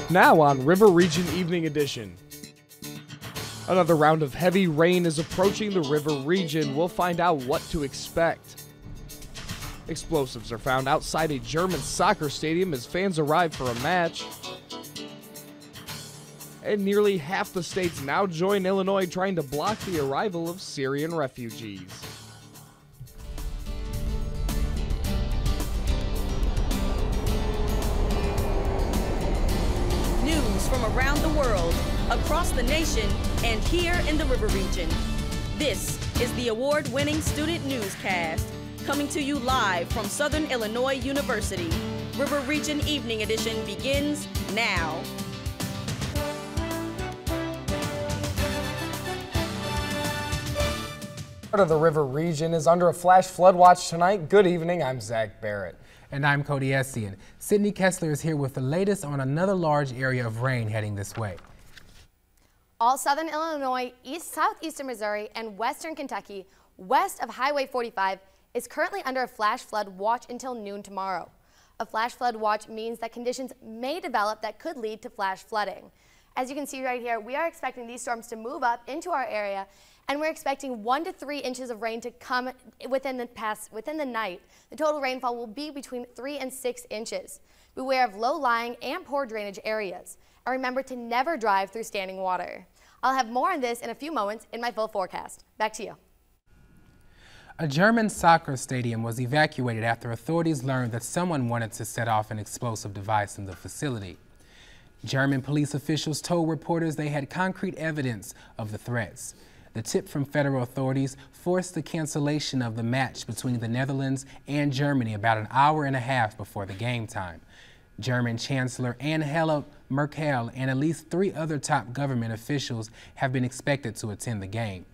Now on River Region Evening Edition. Another round of heavy rain is approaching the river region. We'll find out what to expect. Explosives are found outside a German soccer stadium as fans arrive for a match. And nearly half the states now join Illinois trying to block the arrival of Syrian refugees. News from around the world, across the nation, and here in the River Region. This is the award-winning Student Newscast, coming to you live from Southern Illinois University. River Region Evening Edition begins now. Part of the River Region is under a flash flood watch tonight. Good evening, I'm Zach Barrett. And I'm Cody Essian. Sydney Kessler is here with the latest on another large area of rain heading this way. All southern Illinois, southeastern Missouri, and western Kentucky, west of Highway 45, is currently under a flash flood watch until noon tomorrow. A flash flood watch means that conditions may develop that could lead to flash flooding. As you can see right here, we are expecting these storms to move up into our area, and we're expecting 1 to 3 inches of rain to come within the night. The total rainfall will be between 3 and 6 inches. Beware of low-lying and poor drainage areas. And remember to never drive through standing water. I'll have more on this in a few moments in my full forecast. Back to you. A German soccer stadium was evacuated after authorities learned that someone wanted to set off an explosive device in the facility. German police officials told reporters they had concrete evidence of the threats. The tip from federal authorities forced the cancellation of the match between the Netherlands and Germany about an hour and a half before the game time. German Chancellor Angela Merkel and at least 3 other top government officials have been expected to attend the game.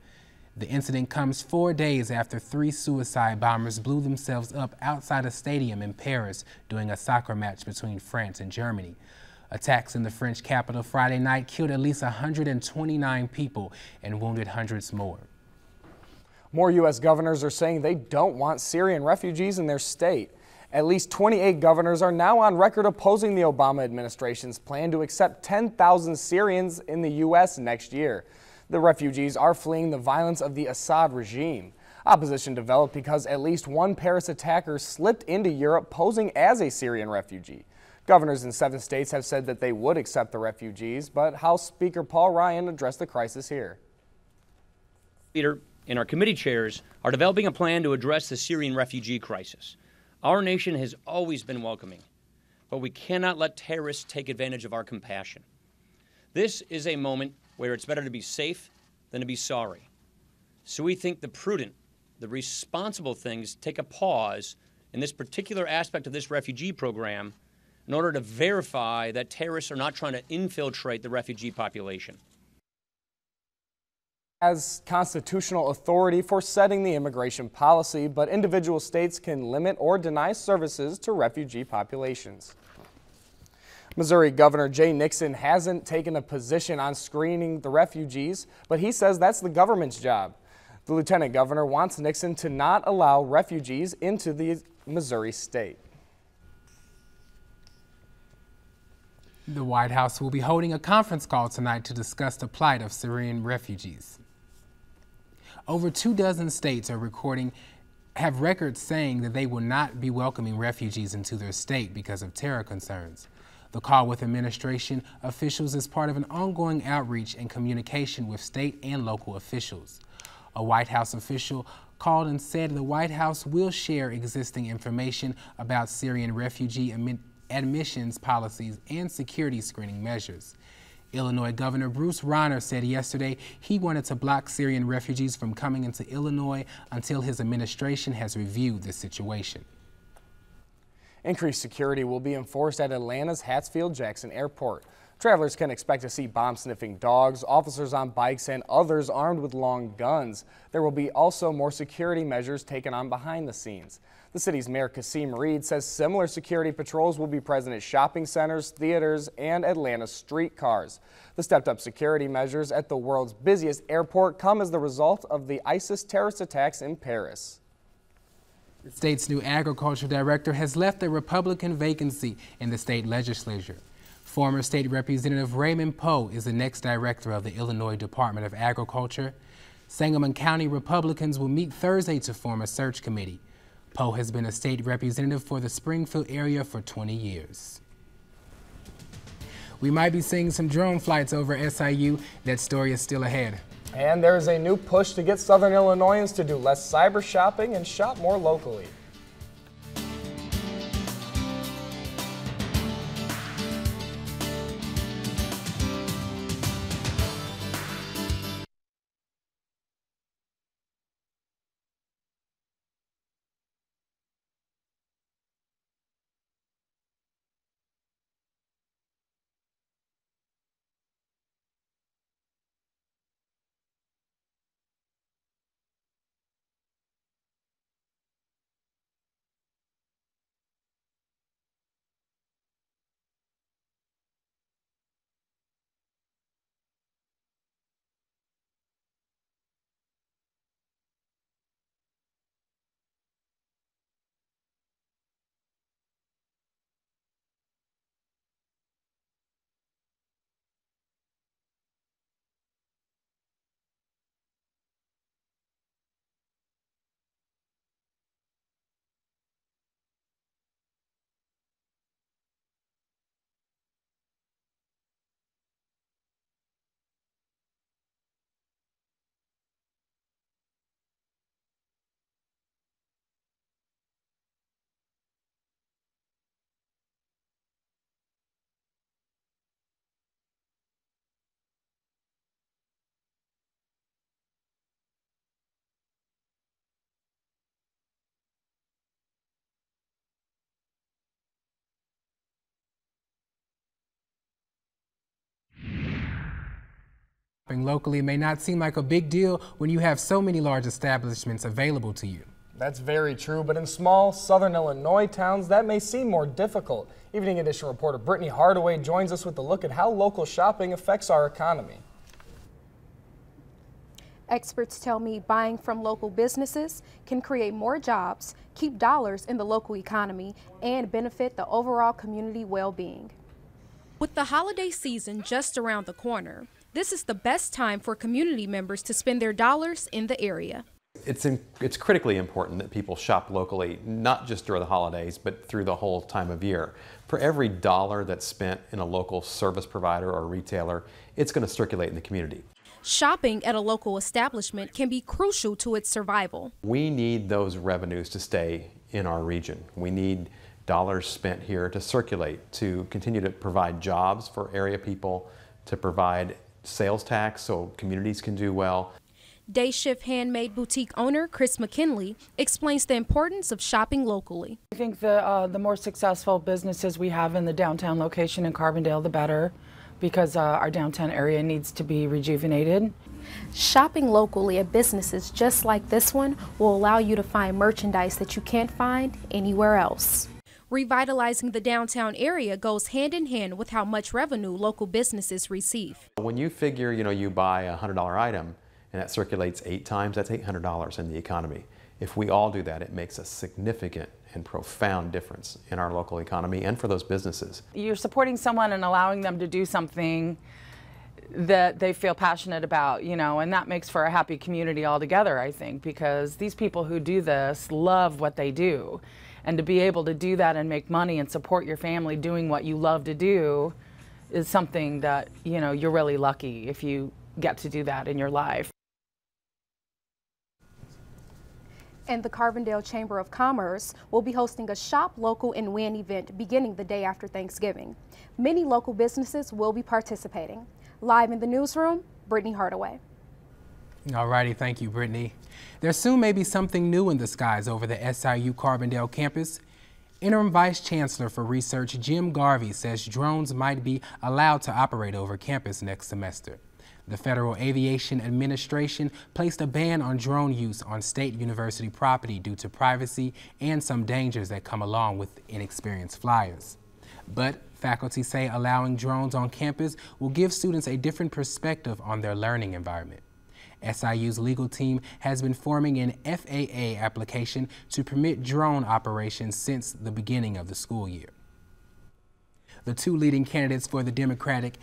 The incident comes 4 days after 3 suicide bombers blew themselves up outside a stadium in Paris during a soccer match between France and Germany. Attacks in the French capital Friday night killed at least 129 people and wounded hundreds more. More U.S. governors are saying they don't want Syrian refugees in their state. At least 28 governors are now on record opposing the Obama administration's plan to accept 10,000 Syrians in the U.S. next year. The refugees are fleeing the violence of the Assad regime. Opposition developed because at least one Paris attacker slipped into Europe posing as a Syrian refugee. Governors in 7 states have said that they would accept the refugees, but House Speaker Paul Ryan addressed the crisis here. Peter and our committee chairs are developing a plan to address the Syrian refugee crisis. Our nation has always been welcoming, but we cannot let terrorists take advantage of our compassion. This is a moment where it's better to be safe than to be sorry. So we think the prudent, the responsible things take a pause in this particular aspect of this refugee program in order to verify that terrorists are not trying to infiltrate the refugee population. Has constitutional authority for setting the immigration policy, but individual states can limit or deny services to refugee populations. Missouri Governor Jay Nixon hasn't taken a position on screening the refugees, but he says that's the government's job. The lieutenant governor wants Nixon to not allow refugees into the Missouri state. The White House will be holding a conference call tonight to discuss the plight of Syrian refugees. Over 24 states have records saying that they will not be welcoming refugees into their state because of terror concerns. The call with administration officials is part of an ongoing outreach and communication with state and local officials. A White House official called and said the White House will share existing information about Syrian refugee admissions policies and security screening measures. Illinois Governor Bruce Rauner said yesterday he wanted to block Syrian refugees from coming into Illinois until his administration has reviewed the situation. Increased security will be enforced at Atlanta's Hatfield-Jackson Airport. Travelers can expect to see bomb-sniffing dogs, officers on bikes, and others armed with long guns. There will be also more security measures taken on behind the scenes. The city's mayor, Kasim Reed, says similar security patrols will be present at shopping centers, theaters, and Atlanta streetcars. The stepped-up security measures at the world's busiest airport come as the result of the ISIS terrorist attacks in Paris. The state's new agriculture director has left a Republican vacancy in the state legislature. Former State Representative Raymond Poe is the next director of the Illinois Department of Agriculture. Sangamon County Republicans will meet Thursday to form a search committee. Poe has been a state representative for the Springfield area for 20 years. We might be seeing some drone flights over SIU. That story is still ahead. And there's a new push to get Southern Illinoisans to do less cyber shopping and shop more locally. Shopping locally may not seem like a big deal when you have so many large establishments available to you. That's very true, but in small Southern Illinois towns, that may seem more difficult. Evening Edition reporter Brittany Hardaway joins us with a look at how local shopping affects our economy. Experts tell me buying from local businesses can create more jobs, keep dollars in the local economy, and benefit the overall community well-being. With the holiday season just around the corner, this is the best time for community members to spend their dollars in the area. It's critically important that people shop locally, not just during the holidays, but through the whole time of year. For every dollar that's spent in a local service provider or retailer, it's going to circulate in the community. Shopping at a local establishment can be crucial to its survival. We need those revenues to stay in our region. We need dollars spent here to circulate, to continue to provide jobs for area people, to provide sales tax so communities can do well. Day Shift Handmade Boutique owner Chris McKinley explains the importance of shopping locally. I think the more successful businesses we have in the downtown location in Carbondale, the better, because our downtown area needs to be rejuvenated. Shopping locally at businesses just like this one will allow you to find merchandise that you can't find anywhere else. Revitalizing the downtown area goes hand in hand with how much revenue local businesses receive. When you figure, you buy a $100 item and that circulates 8 times, that's $800 in the economy. If we all do that, it makes a significant and profound difference in our local economy and for those businesses. You're supporting someone and allowing them to do something that they feel passionate about, and that makes for a happy community altogether, I think, because these people who do this love what they do. And to be able to do that and make money and support your family doing what you love to do is something that, you're really lucky if you get to do that in your life. And the Carbondale Chamber of Commerce will be hosting a Shop Local and Win event beginning the day after Thanksgiving. Many local businesses will be participating. Live in the newsroom, Brittany Hardaway. All righty, thank you, Brittany. There soon may be something new in the skies over the SIU Carbondale campus. Interim Vice Chancellor for Research Jim Garvey says drones might be allowed to operate over campus next semester. The Federal Aviation Administration placed a ban on drone use on state university property due to privacy and some dangers that come along with inexperienced flyers. But faculty say allowing drones on campus will give students a different perspective on their learning environment. SIU's legal team has been forming an FAA application to permit drone operations since the beginning of the school year. The two leading candidates for the Democratic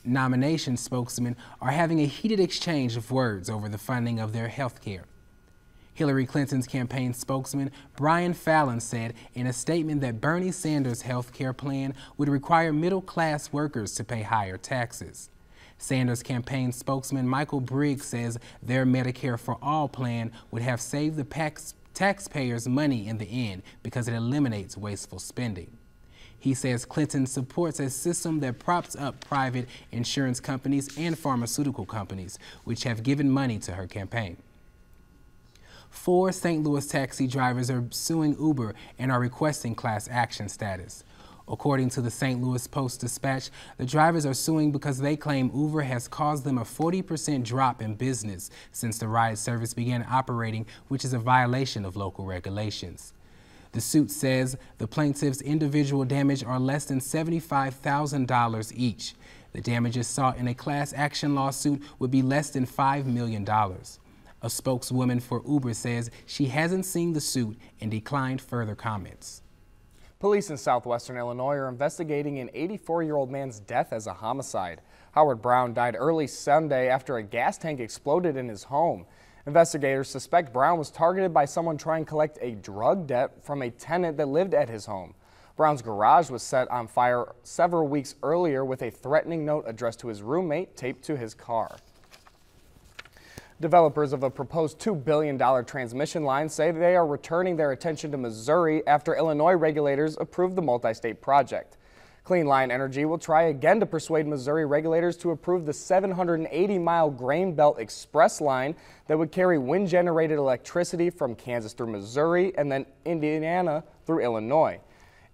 nomination spokesmen are having a heated exchange of words over the funding of their health care. Hillary Clinton's campaign spokesman Brian Fallon said in a statement that Bernie Sanders' health care plan would require middle-class workers to pay higher taxes. Sanders' campaign spokesman Michael Briggs says their Medicare for All plan would have saved the taxpayers money in the end because it eliminates wasteful spending. He says Clinton supports a system that props up private insurance companies and pharmaceutical companies, which have given money to her campaign. 4 St. Louis taxi drivers are suing Uber and are requesting class action status. According to the St. Louis Post-Dispatch, the drivers are suing because they claim Uber has caused them a 40% drop in business since the ride service began operating, which is a violation of local regulations. The suit says the plaintiffs' individual damage are less than $75,000 each. The damages sought in a class action lawsuit would be less than $5 million. A spokeswoman for Uber says she hasn't seen the suit and declined further comments. Police in southwestern Illinois are investigating an 84-year-old man's death as a homicide. Howard Brown died early Sunday after a gas tank exploded in his home. Investigators suspect Brown was targeted by someone trying to collect a drug debt from a tenant that lived at his home. Brown's garage was set on fire several weeks earlier with a threatening note addressed to his roommate taped to his car. Developers of a proposed $2 billion transmission line say they are returning their attention to Missouri after Illinois regulators approved the multi-state project. Clean Line Energy will try again to persuade Missouri regulators to approve the 780-mile Grain Belt Express line that would carry wind-generated electricity from Kansas through Missouri and then Indiana through Illinois.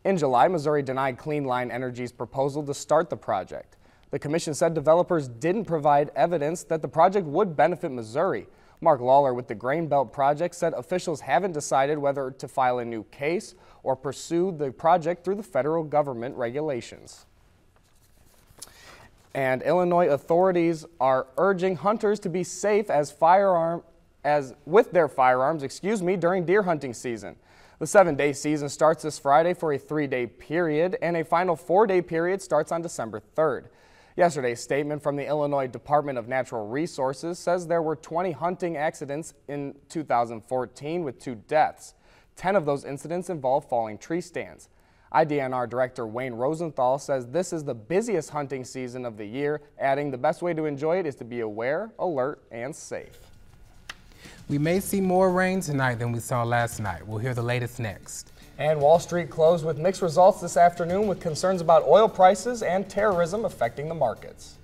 In July, Missouri denied Clean Line Energy's proposal to start the project. The commission said developers didn't provide evidence that the project would benefit Missouri. Mark Lawler with the Grain Belt Project said officials haven't decided whether to file a new case or pursue the project through the federal government regulations. And Illinois authorities are urging hunters to be safe with their firearms, during deer hunting season. The 7-day season starts this Friday for a 3-day period, and a final 4-day period starts on December 3rd. Yesterday's statement from the Illinois Department of Natural Resources says there were 20 hunting accidents in 2014 with 2 deaths. 10 of those incidents involved falling tree stands. IDNR Director Wayne Rosenthal says this is the busiest hunting season of the year, adding the best way to enjoy it is to be aware, alert, and safe. We may see more rain tonight than we saw last night. We'll hear the latest next. And Wall Street closed with mixed results this afternoon with concerns about oil prices and terrorism affecting the markets.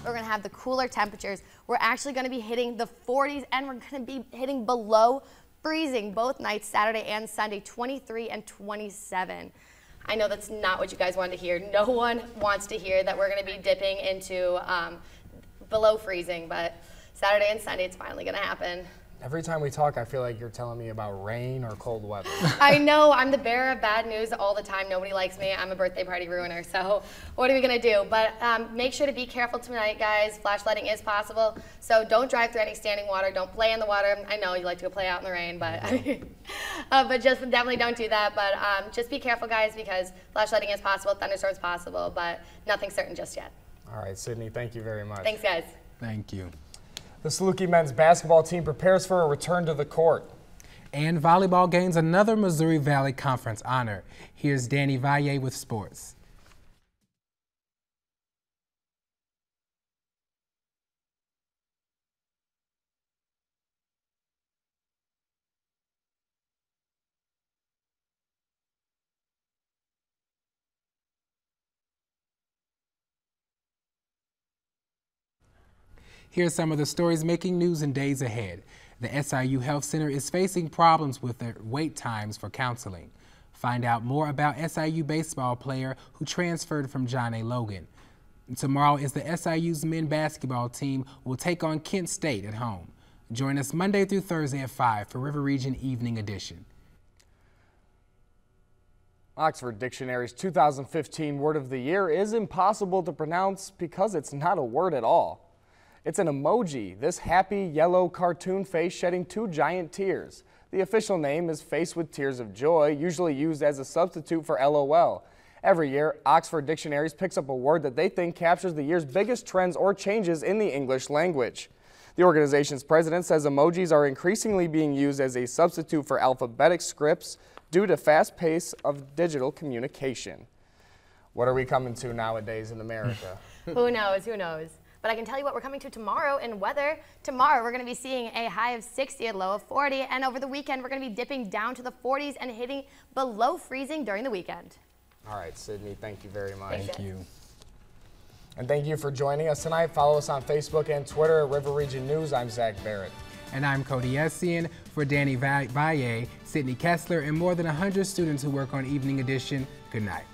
We're going to have the cooler temperatures. We're actually going to be hitting the 40s and we're going to be hitting below freezing both nights, Saturday and Sunday, 23 and 27. I know that's not what you guys wanted to hear. No one wants to hear that we're going to be dipping into below freezing, but Saturday and Sunday it's finally going to happen. Every time we talk, I feel like you're telling me about rain or cold weather. I know, I'm the bearer of bad news all the time. Nobody likes me. I'm a birthday party ruiner, so what are we going to do? But make sure to be careful tonight, guys. Flash flooding is possible, so don't drive through any standing water. Don't play in the water. I know you like to go play out in the rain, but but just definitely don't do that. But just be careful, guys, because flash flooding is possible, thunderstorms possible, but nothing certain just yet. All right, Sydney, thank you very much. Thanks, guys. Thank you. The Saluki men's basketball team prepares for a return to the court. And volleyball gains another Missouri Valley Conference honor. Here's Danny Valle with sports. Here's some of the stories making news in days ahead. The SIU Health Center is facing problems with their wait times for counseling. Find out more about SIU baseball player who transferred from John A. Logan. Tomorrow is the SIU's men's basketball team will take on Kent State at home. Join us Monday through Thursday at 5 for River Region Evening Edition. Oxford Dictionary's 2015 word of the year is impossible to pronounce because it's not a word at all. It's an emoji, this happy yellow cartoon face shedding 2 giant tears. The official name is Face with Tears of Joy, usually used as a substitute for LOL. Every year, Oxford Dictionaries picks up a word that they think captures the year's biggest trends or changes in the English language. The organization's president says emojis are increasingly being used as a substitute for alphabetic scripts due to fast pace of digital communication. What are we coming to nowadays in America? Who knows? Who knows? But I can tell you what we're coming to tomorrow in weather. Tomorrow we're going to be seeing a high of 60, a low of 40, and over the weekend we're going to be dipping down to the 40s and hitting below freezing during the weekend. All right, Sydney, thank you very much. Thank you. And thank you for joining us tonight. Follow us on Facebook and Twitter at River Region News. I'm Zach Barrett. And I'm Cody Essien. For Danny Valle, Sydney Kessler, and more than 100 students who work on Evening Edition, good night.